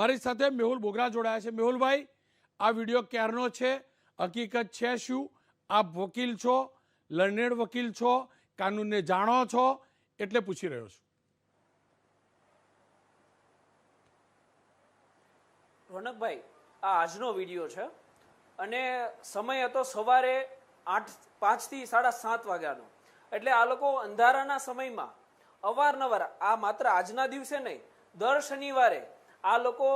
મારી સાથે મેહુલ બોગરા જોડાયા છે। મેહુલભાઈ, આ વિડીયો ક્યારનો છે, હકીકત છે શું? આપ વકીલ છો, લર્નેડ વકીલ છો, કાનૂનને જાણો છો, એટલે પૂછી રહ્યો છું। રોનકભાઈ, આ આજનો વિડીયો છે અને સમય હતો સવારે 5 થી 7:30 વાગ્યાનો। એટલે આ લોકો અંધારાના સમયમાં અવારનવાર, આ માત્ર આજના દિવસે નહીં, દર શનિવારે આ લોકો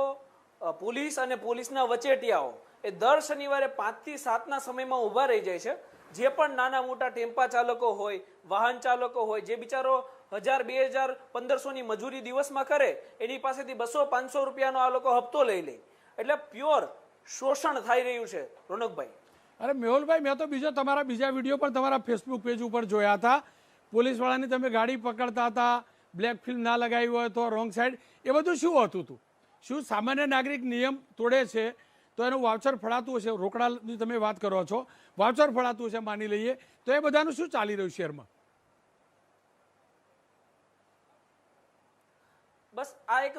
પોલીસ અને પોલીસના વચેટિયાઓ એ દર શનિવારે 5 થી 7ના સમયમાં ઊભા રહી જાય છે। જે પણ નાના મોટા ટેમ્પા ચાલકો હોય, વાહન ચાલકો હોય, જે બિચારો 1000, 2000, 1500ની મજૂરી દિવસમાં કરે, એની પાસેથી 200-500 રૂપિયાનો આ લોકો હપ્તો લઈ લે। એટલે પ્યોર શોષણ થઈ રહ્યું છે રોનકભાઈ। અરે મેહુલભાઈ, મેં તો તમારા બીજા વિડીયો પણ તમારા ફેસબુક પેજ ઉપર જોયા હતા। પોલીસવાળાની તમે ગાડી પકડતા હતા, બ્લેક ફિલ્મ ના લગાવી હોય તો રોંગ સાઈડ, એ બધું શું હતું હતું? શું સામાન્ય નાગરિક નિયમ તોડે છે તો એનું વાઉચર ફળાતું હશે? રોકડાની તમે વાત કરો છો, વાઉચર ફળાતું હશે માની લઈએ, તો એ બધાનું શું ચાલી રહ્યું શહેરમાં? બસ આ એક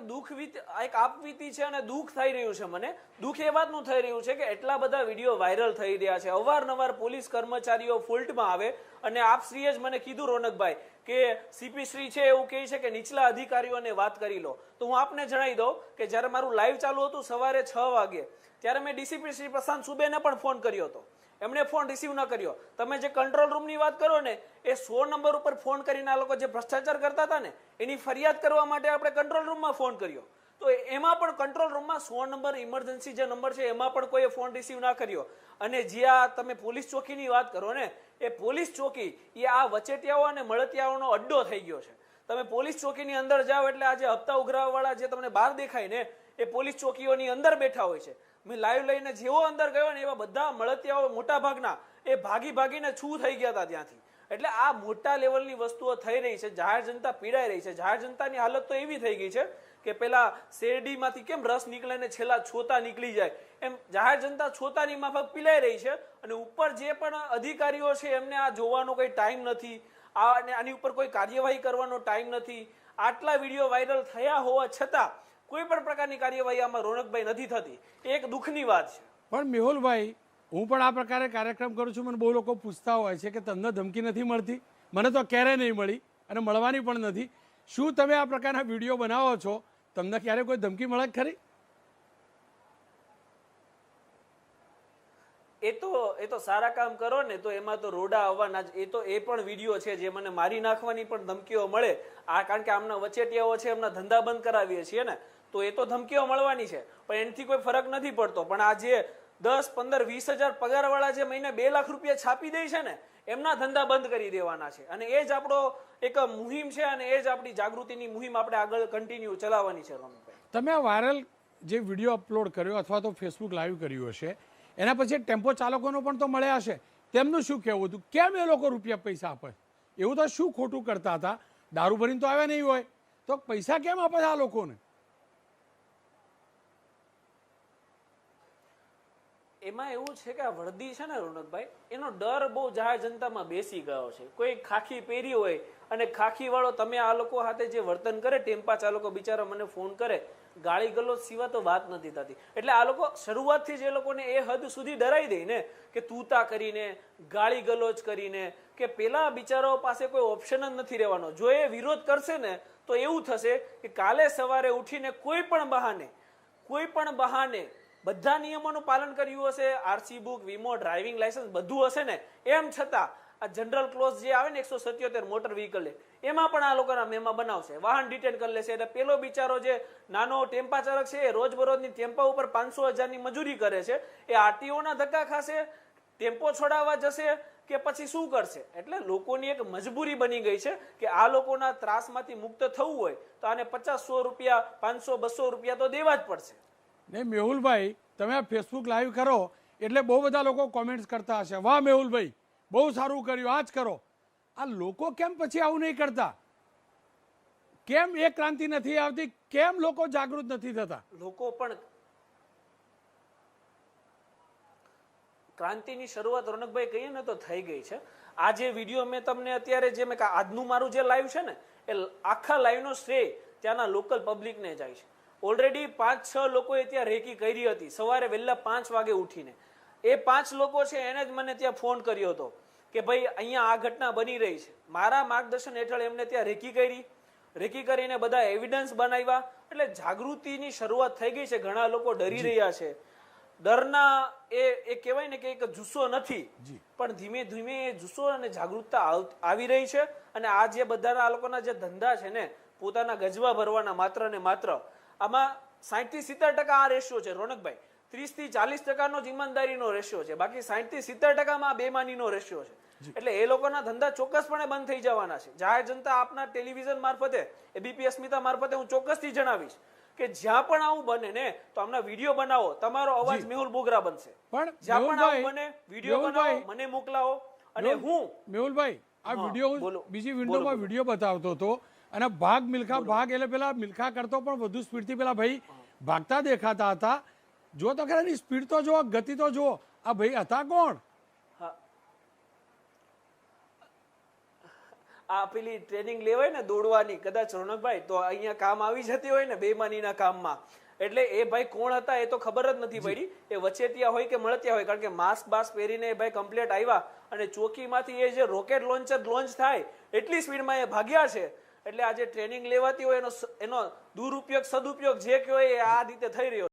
એક આપવીતી છે અને દુઃખ થઈ રહ્યું છે। મને દુઃખ એ વાતનું થઈ રહ્યું છે કે એટલા બધા વિડીયો વાયરલ થઈ રહ્યા છે। અવારનવાર પોલીસ કર્મચારીઓ ફોલ્ટમાં આવે અને આપશ્રીએ જ મને કીધું રોનકભાઈ કે સીપી શ્રી છે એવું કહે છે કે નીચલા અધિકારીઓને વાત કરી લો। તો હું આપને જણાવી દઉં કે જ્યારે મારું લાઈવ ચાલુ હતું સવારે 6 વાગે, ત્યારે મેં ડીસીપી શ્રી પ્રશાંત સુબેને પણ ફોન કર્યો હતો, એમણે ફોન રિસીવ ન કર્યો। તમે જે કંટ્રોલ રૂમની વાત કરો ને, એ 100 નંબર ઉપર ફોન કરીને આ લોકો જે ભ્રષ્ટાચાર કરતા હતા ને, એની ફરિયાદ કરવા માટે આપણે કંટ્રોલ રૂમમાં ફોન કર્યો, તો એમાં પણ કંટ્રોલ રૂમમાં 100 નંબર ઇમરજન્સી જે નંબર છે એમાં પણ કોઈએ ફોન રિસીવ ના કર્યો। અને જ્યાં તમે પોલીસ ચોકીની વાત કરો ને, એ પોલીસ ચોકી એ આ વચેટિયાઓ અને મળતિયાઓનો અડ્ડો થઈ ગયો છે। તમે પોલીસ ચોકીની અંદર જાઓ એટલે આ જે હપ્તા ઉઘરાવવાળા જે તમને બહાર દેખાય ને, એ પોલીસ ચોકીઓની અંદર બેઠા હોય છે। મેં લાઈવ લઈને જેવો અંદર ગયો ને, એવા બધા મળતિયાઓ મોટા ભાગના એ ભાગીને છૂ થઈ ગયા હતા ત્યાંથી। એટલે આ મોટા લેવલની વસ્તુઓ થઈ રહી છે, જાહેર જનતા પીડાઈ રહી છે। જાહેર જનતાની હાલત તો એવી થઈ ગઈ છે કે પેલા શેરડીમાંથી કેમ રસ નીકળે ને છેલ્લા છોતા નીકળી જાય, એમ જાહેર જનતા છોતાની માફક પીલાઈ રહી છે। અને ઉપર જે પણ અધિકારીઓ છે એમને આ જોવાનો કોઈ ટાઈમ નથી, આની ઉપર કોઈ કાર્યવાહી કરવાનો ટાઈમ નથી। આટલા વિડીયો વાયરલ થયા હોવા છતાં કોઈ પણ પ્રકારની કાર્યવાહી આમાં રોનકભાઈ નથી થતી, એક દુઃખની વાત છે। પણ મેહુલભાઈ, હું પણ આ પ્રકારે કાર્યક્રમ કરું છું, મને બહુ લોકો પૂછતા હોય છે કે તમને ધમકી નથી મળતી? મને તો ક્યારેય નહીં મળી અને મળવાની પણ નથી। શું તમે આ પ્રકારના વિડીયો બનાવો છો, તમને ક્યારે કોઈ ધમકી મળે ખરી? એ તો સારા કામ કરો ને તો એમાં તો રોડા આવવાના જ। એ પણ વિડીયો છે જે મને મારી નાખવાની પણ ધમકીઓ મળે। કારણ કે આમના વચેટિયાઓ છે, એમના ધંધા બંધ કરાવીએ છીએ ને, તો એ તો ધમકીઓ મળવાની છે, પણ એનાથી કોઈ ફરક નથી પડતો। પણ આ જે 10, 15, 20 હજાર પગારવાળા જે મહિને 2 લાખ રૂપિયા છાપી દે છે ને, એમના ધંધા બંધ કરી દેવાના છે। અને એ જ આપણો એક મુહિમ છે અને એ જ આપણી જાગૃતિની મુહિમ આપણે આગળ કન્ટિન્યુ ચલાવવાની છે। રોનકભાઈ, તમે આ વાયરલ જે વિડીયો અપલોડ કર્યો અથવા તો ફેસબુક લાઈવ કર્યું હશે, એના પછી ટેમ્પો ચાલકોનો પણ તો મળ્યા હશે, તેમનું શું કહેવું હતું? કેમ એ લોકો રૂપિયા પૈસા આપે? એવું તો શું ખોટું કરતા હતા? દારૂ ભરીને તો આવ્યા નહીં હોય, તો પૈસા કેમ આપે છે આ લોકોને? એમાં એવું છે કે આ વર્દી છે ને રોનકભાઈ, એનો ડર બહુ જાહેર જનતામાં બેસી ગયો છે। કોઈ ખાખી પહેરી હોય અને ખાખી વાળો તમે આ લોકો સાથે જે વર્તન કરે, ટેમ્પા ચાલકો બિચારા મને ફોન કરે, ગાળી ગલોચ સિવાય તો વાત નથી થતી। એટલે આ લોકો શરૂઆતથી જ એ લોકોને એ હદ સુધી ડરાઈ દે ને કે તૂતા કરીને, ગાળી ગલોચ કરીને, કે પેલા બિચારાઓ પાસે કોઈ ઓપ્શન જ નથી રહેવાનો। જો એ વિરોધ કરશે ને તો એવું થશે કે કાલે સવારે ઉઠીને કોઈ પણ બહાને બધા નિયમોનું પાલન કર્યું હશે, આરસી બુક, વીમો, ડ્રાઇવિંગ લાયસન્સ બધું હશે ને, એમ છતાં આ જનરલ ક્લોઝ જે આવે ને 177 મોટર વ્હીકલ, એમાં પણ આ લોકોના મેમા બનાવશે, વાહન ડિટેન કરી લેશે। એટલે પેલો બિચારો જે નાનો ટેમ્પા ચાલક છે, એ રોજબરોજની ટેમ્પા ઉપર 500 હજારની મજૂરી કરે છે, એ આરટીઓના ધક્કા ખાશે, ટેમ્પો છોડાવવા જશે કે પછી શું કરશે? એટલે લોકોની એક મજબૂરી બની ગઈ છે કે આ લોકોના ત્રાસમાંથી મુક્ત થવું હોય તો આને 50, 100 રૂપિયા, 500, 200 રૂપિયા તો દેવા જ પડશે। નહીં મેહુલભાઈ, તમે આ ફેસબુક લાઈવ કરો એટલે બહુ બધા લોકો કોમેન્ટ્સ કરતા હશે, વાહ મેહુલભાઈ બહુ સારું કર્યું, આ જ કરો। આ લોકો કેમ પછી આવું નહીં કરતા? કેમ એ ક્રાંતિ નથી આવતી? કેમ લોકો જાગૃત નથી થતા? લોકો પણ ક્રાંતિની શરૂઆત રોનકભાઈ કહીએ ને તો થઈ ગઈ છે। આ જે વિડીયો મેં તમને અત્યારે જે આજનું મારું જે લાઈવ છે ને, એ આખા લાઈવનો શ્રેય ત્યાંના લોકલ પબ્લિકને જાય છે। ઓલરેડી 5-6 લોકોએ ત્યાં રેકી કરી હતી સવારે વહેલા 5 વાગે ઉઠીને. એ 5 લોકો છે એને જ મને ત્યાં ફોન કર્યો હતો કે ભાઈ અહીંયા આ ઘટના બની રહી છે. મારા માર્ગદર્શન હેઠળ એમને ત્યાં રેકી કરીને બધા એવિડન્સ બનાવ્યા. એટલે જાગૃતિની શરૂઆત થઈ ગઈ છે. ઘણા લોકો ડરી રહ્યા છે. ડરના એ કહેવાય ને કે એક જુસ્સો નથી, પણ ધીમે ધીમે એ જુસ્સો અને જાગૃતતા આવી રહી છે. અને આ જે બધા લોકોના જે ધંધા છે ને પોતાના ગજવા ભરવાના માત્ર ને માત્ર, આમાં 60 થી 70% આ રેશિયો છે રોનકભાઈ. 30 થી 40% જ ઈમાનદારીનો રેશિયો છે, બાકી 60 થી 70% બેમાનીનો રેશિયો છે. એટલે એ લોકોના ધંધા ચોક્કસપણે બંધ થઈ જવાના છે. જાહેર જનતા આપના ટેલિવિઝન મારફતે, એબીપી અસ્મિતા મારફતે હું ચોક્કસથી જણાવીશ કે જ્યાં પણ આવું બને ને તો આમના વિડીયો બનાવો, તમારો અવાજ મેહુલ બોગરા બનશે. પણ જ્યાં પણ આવું બને વિડીયો બનાવો, મને મોકલાવો. અને હું મેહુલભાઈ આ વિડીયો બીજી વિન્ડોમાં વિડીયો બતાવતો હતો અને ભાગ એટલે પેલા મિલ્ખા કરતો પણ વધુ સ્પીડથી પેલા ભાઈ ભાગતા દેખાતા હતા. જો તો ખરા ની સ્પીડ તો જુઓ, ગતિ તો જુઓ. આ ભાઈ હતા કોણ? આ પેલી ટ્રેનિંગ લેવાય ને દોડવાની, કદાચ રોનકભાઈ તો અહીંયા કામ આવી જતી હોય ને બેમાનીના કામમાં. એટલે એ ભાઈ કોણ હતા એ તો ખબર જ નથી પડી. એ વચેટિયા હોય કે મળતિયા હોય, કારણ કે માસ્ક બાસ્ક પહેરીને એ ભાઈ કમ્પ્લેટ આવ્યા અને ચોકીમાંથી એ જે રોકેટ લોન્ચર લોન્ચ થાય એટલી સ્પીડમાં એ ભાગ્યા છે. એટલે આ જે ટ્રેનિંગ લેવાતી હોય એનો દુરુપયોગ સદુપયોગ જે કહેવાય એ આ રીતે થઈ રહ્યો.